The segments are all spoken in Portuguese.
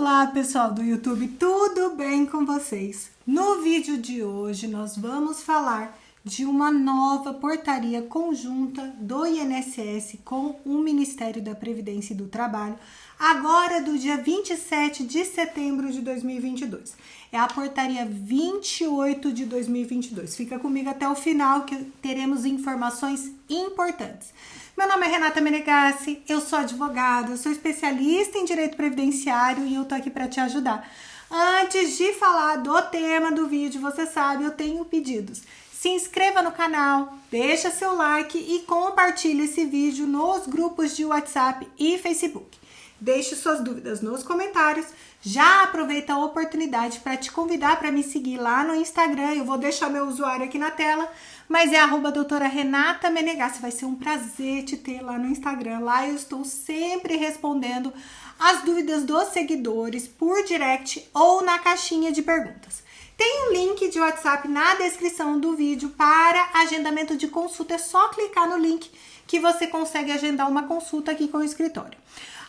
Olá pessoal do YouTube, tudo bem com vocês? No vídeo de hoje nós vamos falar de uma nova portaria conjunta do INSS com o Ministério da Previdência e do Trabalho, agora do dia 27 de setembro de 2022. É a portaria 28 de 2022. Fica comigo até o final que teremos informações importantes. Meu nome é Renata Menegassi, eu sou advogada, eu sou especialista em direito previdenciário e eu tô aqui para te ajudar. Antes de falar do tema do vídeo, você sabe, eu tenho pedidos. Se inscreva no canal, deixa seu like e compartilhe esse vídeo nos grupos de WhatsApp e Facebook. Deixe suas dúvidas nos comentários. Já aproveita a oportunidade para te convidar para me seguir lá no Instagram. Eu vou deixar meu usuário aqui na tela, mas é @doutora Renata Menegassi. Vai ser um prazer te ter lá no Instagram. Lá eu estou sempre respondendo as dúvidas dos seguidores por direct ou na caixinha de perguntas. Tem um link de WhatsApp na descrição do vídeo para agendamento de consulta. É só clicar no link que você consegue agendar uma consulta aqui com o escritório.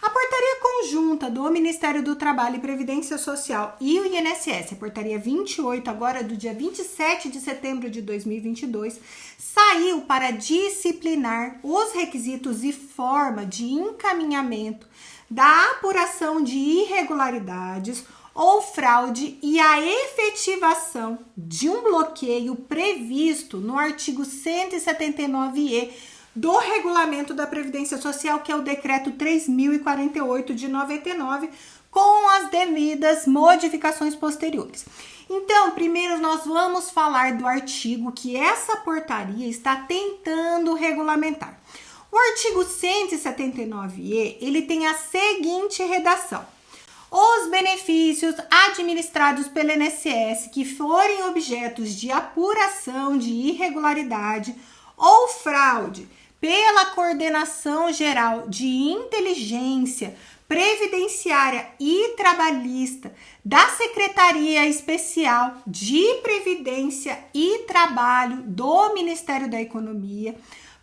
A portaria conjunta do Ministério do Trabalho e Previdência Social e o INSS, a portaria 28, agora do dia 27 de setembro de 2022, saiu para disciplinar os requisitos e forma de encaminhamento da apuração de irregularidades ou fraude e a efetivação de um bloqueio previsto no artigo 179-E do Regulamento da Previdência Social, que é o Decreto 3048 de 99, com as devidas modificações posteriores. Então, primeiro nós vamos falar do artigo que essa portaria está tentando regulamentar. O artigo 179-E, ele tem a seguinte redação: os benefícios administrados pelo INSS que forem objetos de apuração de irregularidade ou fraude pela Coordenação Geral de Inteligência Previdenciária e Trabalhista da Secretaria Especial de Previdência e Trabalho do Ministério da Economia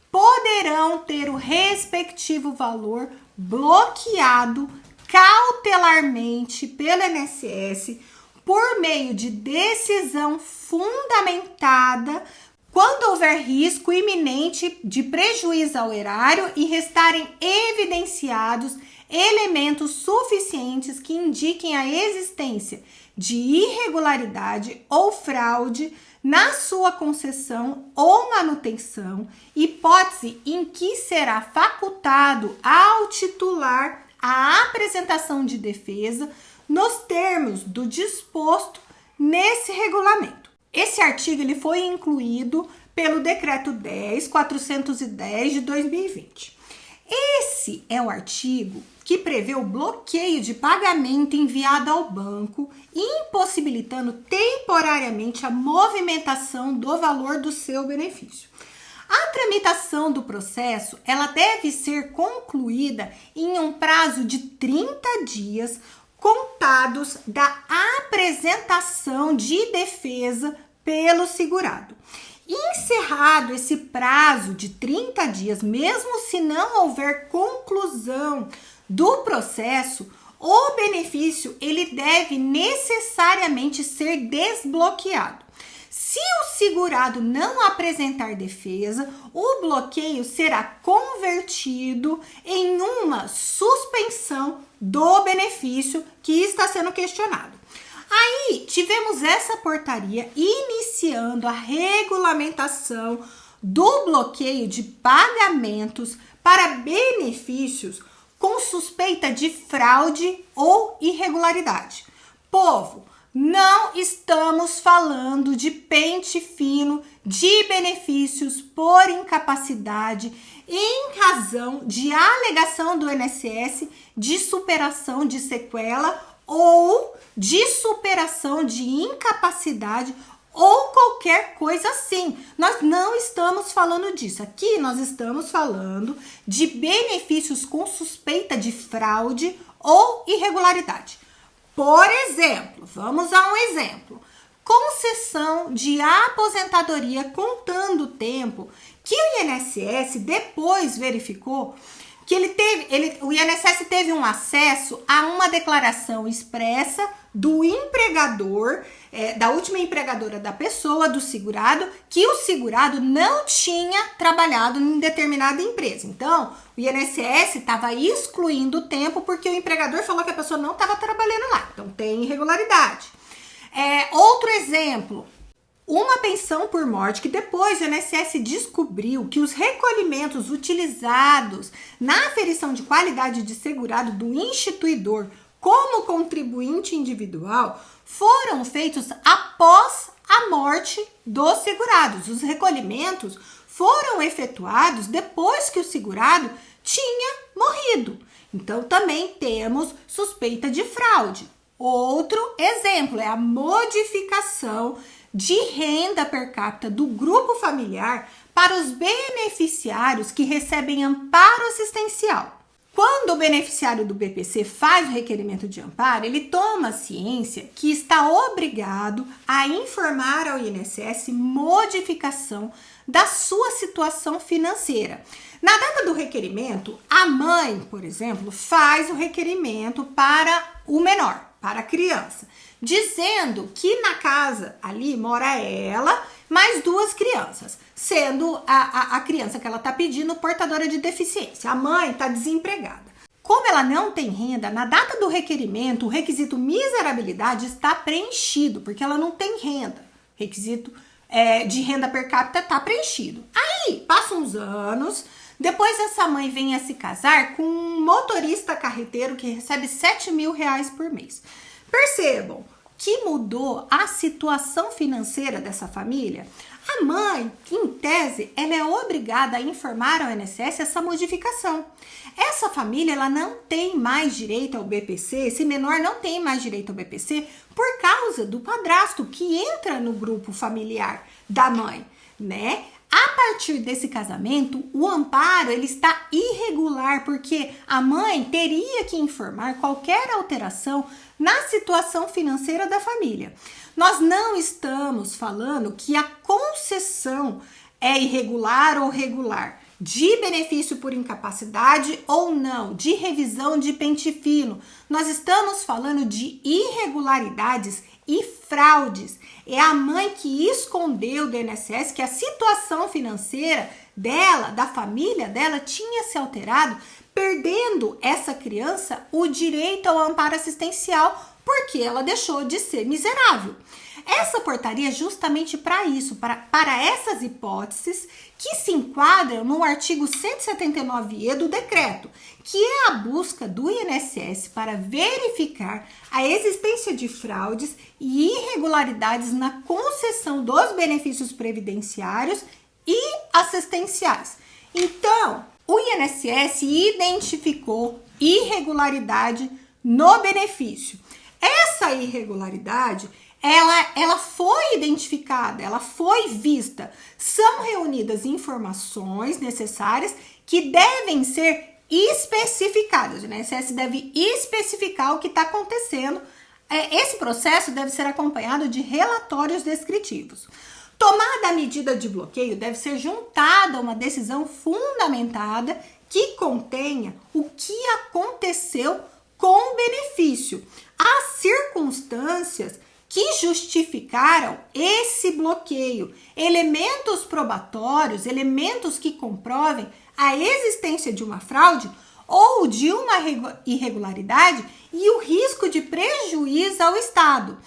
poderão ter o respectivo valor bloqueado cautelarmente pelo INSS por meio de decisão fundamentada quando houver risco iminente de prejuízo ao erário e restarem evidenciados elementos suficientes que indiquem a existência de irregularidade ou fraude na sua concessão ou manutenção, hipótese em que será facultado ao titular a apresentação de defesa nos termos do disposto nesse regulamento. Esse artigo ele foi incluído pelo Decreto 10.410 de 2020. Esse é o artigo que prevê o bloqueio de pagamento enviado ao banco, impossibilitando temporariamente a movimentação do valor do seu benefício. A tramitação do processo ela deve ser concluída em um prazo de 30 dias contados da apresentação de defesa pelo segurado. Encerrado esse prazo de 30 dias, mesmo se não houver conclusão do processo, o benefício ele deve necessariamente ser desbloqueado. Se o segurado não apresentar defesa, o bloqueio será convertido em uma suspensão do benefício que está sendo questionado. Aí, tivemos essa portaria iniciando a regulamentação do bloqueio de pagamentos para benefícios com suspeita de fraude ou irregularidade. Povo, não estamos falando de pente fino de benefícios por incapacidade em razão de alegação do INSS de superação de sequela ou de superação de incapacidade ou qualquer coisa assim. Nós não estamos falando disso. Aqui nós estamos falando de benefícios com suspeita de fraude ou irregularidade. Por exemplo, vamos a um exemplo. Concessão de aposentadoria contando o tempo que o INSS depois verificou que o INSS teve um acesso a uma declaração expressa do empregador, da última empregadora da pessoa, do segurado, que o segurado não tinha trabalhado em determinada empresa. Então, o INSS estava excluindo o tempo porque o empregador falou que a pessoa não estava trabalhando lá. Então, tem irregularidade. Outro exemplo, uma pensão por morte, que depois o INSS descobriu que os recolhimentos utilizados na aferição de qualidade de segurado do instituidor como contribuinte individual foram feitos após a morte dos segurados. Os recolhimentos foram efetuados depois que o segurado tinha morrido. Então, também temos suspeita de fraude. Outro exemplo é a modificação de renda per capita do grupo familiar para os beneficiários que recebem amparo assistencial. Quando o beneficiário do BPC faz o requerimento de amparo, ele toma ciência que está obrigado a informar ao INSS modificação da sua situação financeira. Na data do requerimento, a mãe, por exemplo, faz o requerimento para o menor, para a criança, dizendo que na casa ali mora ela mais 2 crianças, sendo a criança que ela está pedindo portadora de deficiência. A mãe está desempregada. Como ela não tem renda, na data do requerimento, o requisito miserabilidade está preenchido, porque ela não tem renda. Requisito de renda per capita está preenchido. Aí, passam uns anos, depois essa mãe vem a se casar com um motorista carreteiro que recebe R$7.000 por mês. Percebam que mudou a situação financeira dessa família. A mãe, em tese, ela é obrigada a informar ao INSS essa modificação. Essa família, ela não tem mais direito ao BPC, esse menor não tem mais direito ao BPC por causa do padrasto que entra no grupo familiar da mãe, né? A partir desse casamento, o amparo ele está irregular porque a mãe teria que informar qualquer alteração na situação financeira da família. Nós não estamos falando que a concessão é irregular ou regular, de benefício por incapacidade ou não, de revisão de pente fino. Nós estamos falando de irregularidades e fraudes. É a mãe que escondeu do INSS que a situação financeira dela, da família dela, tinha se alterado, perdendo essa criança o direito ao amparo assistencial porque ela deixou de ser miserável. Essa portaria é justamente para isso, para essas hipóteses que se enquadram no artigo 179E do decreto, que é a busca do INSS para verificar a existência de fraudes e irregularidades na concessão dos benefícios previdenciários e assistenciais. Então, o INSS identificou irregularidade no benefício. Essa irregularidade ela foi identificada, ela foi vista. São reunidas informações necessárias que devem ser especificadas. O INSS deve especificar o que está acontecendo. Esse processo deve ser acompanhado de relatórios descritivos. Tomada a medida de bloqueio, deve ser juntada uma decisão fundamentada que contenha o que aconteceu com o benefício, as circunstâncias que justificaram esse bloqueio, elementos probatórios, elementos que comprovem a existência de uma fraude ou de uma irregularidade e o risco de prejuízo ao Estado.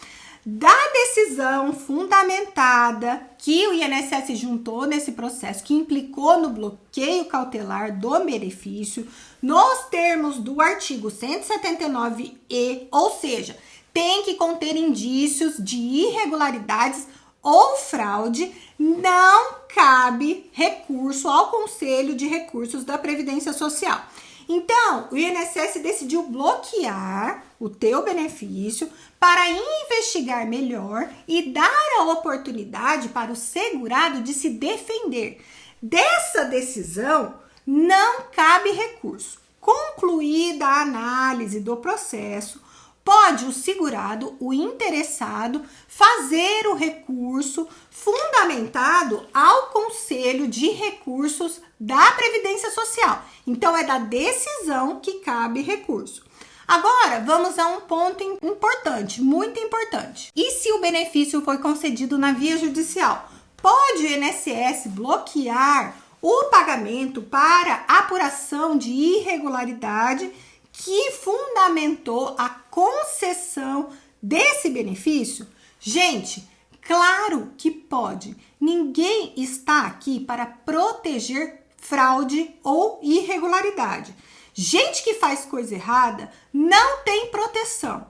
Da decisão fundamentada que o INSS juntou nesse processo, que implicou no bloqueio cautelar do benefício, nos termos do artigo 179E, ou seja, tem que conter indícios de irregularidades ou fraude, não cabe recurso ao Conselho de Recursos da Previdência Social. Então, o INSS decidiu bloquear o teu benefício para investigar melhor e dar a oportunidade para o segurado de se defender. Dessa decisão, não cabe recurso. Concluída a análise do processo, pode o segurado, o interessado, fazer o recurso fundamentado ao Conselho de Recursos da Previdência Social. Então, é da decisão que cabe recurso. Agora, vamos a um ponto importante, muito importante. E se o benefício foi concedido na via judicial? Pode o INSS bloquear o pagamento para apuração de irregularidade que fundamentou a concessão desse benefício? Gente, claro que pode. Ninguém está aqui para proteger fraude ou irregularidade. Gente que faz coisa errada não tem proteção.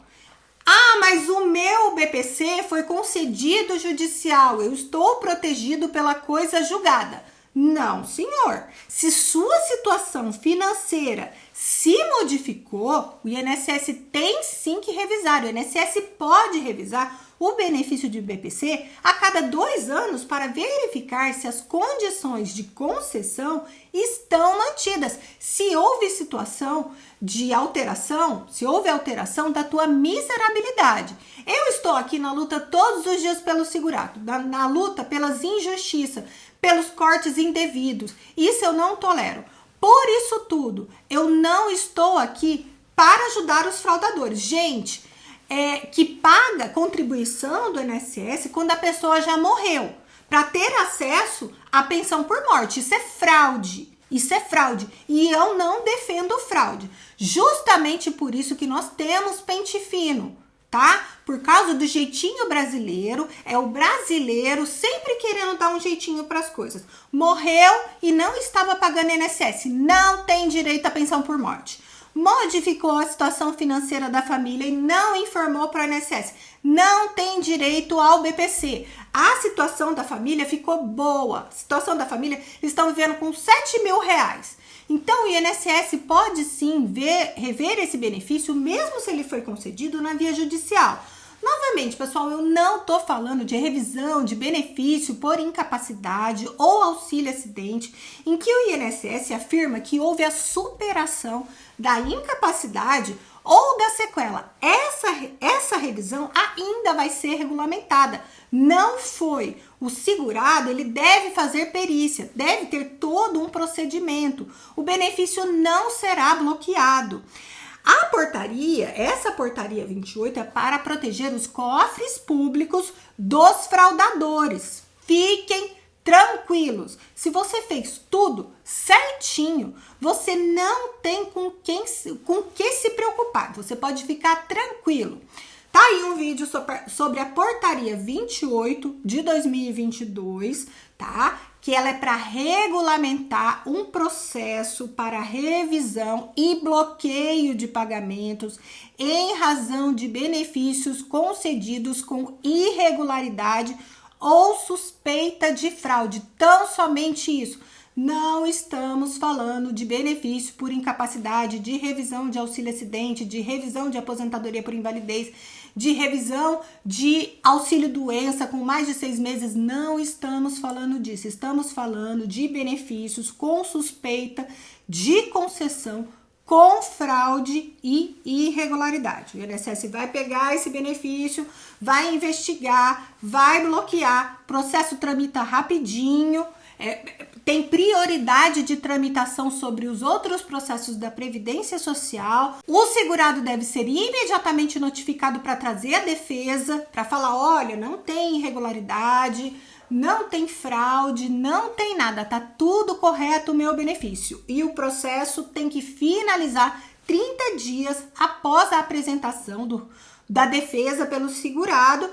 Ah, mas o meu BPC foi concedido judicial, eu estou protegido pela coisa julgada. Não, senhor. Se sua situação financeira se modificou, o INSS tem sim que revisar. O INSS pode revisar o benefício de BPC a cada 2 anos para verificar se as condições de concessão estão mantidas. Se houve situação de alteração, se houve alteração da tua miserabilidade. Eu estou aqui na luta todos os dias pelo segurado, na luta pelas injustiças, pelos cortes indevidos. Isso eu não tolero. Por isso tudo, eu não estou aqui para ajudar os fraudadores. Gente, que paga contribuição do INSS quando a pessoa já morreu, para ter acesso à pensão por morte. Isso é fraude. Isso é fraude. E eu não defendo fraude. Justamente por isso que nós temos pente fino, tá? Por causa do jeitinho brasileiro, é o brasileiro sempre querendo dar um jeitinho para as coisas. Morreu e não estava pagando INSS, não tem direito à pensão por morte. Modificou a situação financeira da família e não informou para o INSS, não tem direito ao BPC. A situação da família ficou boa. A situação da família, eles estão vivendo com R$7.000. Então, o INSS pode sim rever esse benefício, mesmo se ele foi concedido na via judicial. Novamente, pessoal, eu não estou falando de revisão de benefício por incapacidade ou auxílio-acidente, em que o INSS afirma que houve a superação da incapacidade ou da sequela. Essa revisão ainda vai ser regulamentada. Não foi. O segurado, ele deve fazer perícia, deve ter todo um procedimento. O benefício não será bloqueado. A portaria, essa portaria 28 é para proteger os cofres públicos dos fraudadores. Fiquem tranquilos. Se você fez tudo certinho, você não tem com que se preocupar. Você pode ficar tranquilo. Tá aí um vídeo sobre a portaria 28 de 2022, tá? Que ela é para regulamentar um processo para revisão e bloqueio de pagamentos em razão de benefícios concedidos com irregularidade ou suspeita de fraude. Tão somente isso. Não estamos falando de benefício por incapacidade, de revisão de auxílio-acidente, de revisão de aposentadoria por invalidez, de revisão de auxílio-doença com mais de 6 meses. Não estamos falando disso. Estamos falando de benefícios com suspeita de concessão com fraude e irregularidade. O INSS vai pegar esse benefício, vai investigar, vai bloquear, o processo tramita rapidinho, tem prioridade de tramitação sobre os outros processos da Previdência Social. O segurado deve ser imediatamente notificado para trazer a defesa, para falar, olha, não tem irregularidade, não tem fraude, não tem nada, tá tudo correto o meu benefício. E o processo tem que finalizar 30 dias após a apresentação da defesa pelo segurado.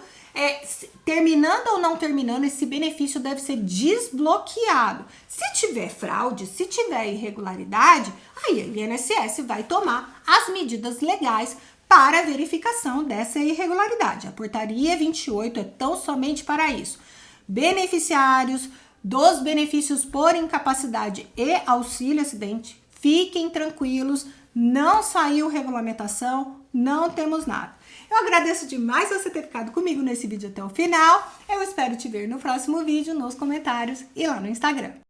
Terminando ou não terminando, esse benefício deve ser desbloqueado. Se tiver fraude, se tiver irregularidade, aí o INSS vai tomar as medidas legais para a verificação dessa irregularidade. A portaria 28 é tão somente para isso. Beneficiários dos benefícios por incapacidade e auxílio-acidente, fiquem tranquilos, não saiu regulamentação, não temos nada. Eu agradeço demais você ter ficado comigo nesse vídeo até o final. Eu espero te ver no próximo vídeo, nos comentários e lá no Instagram.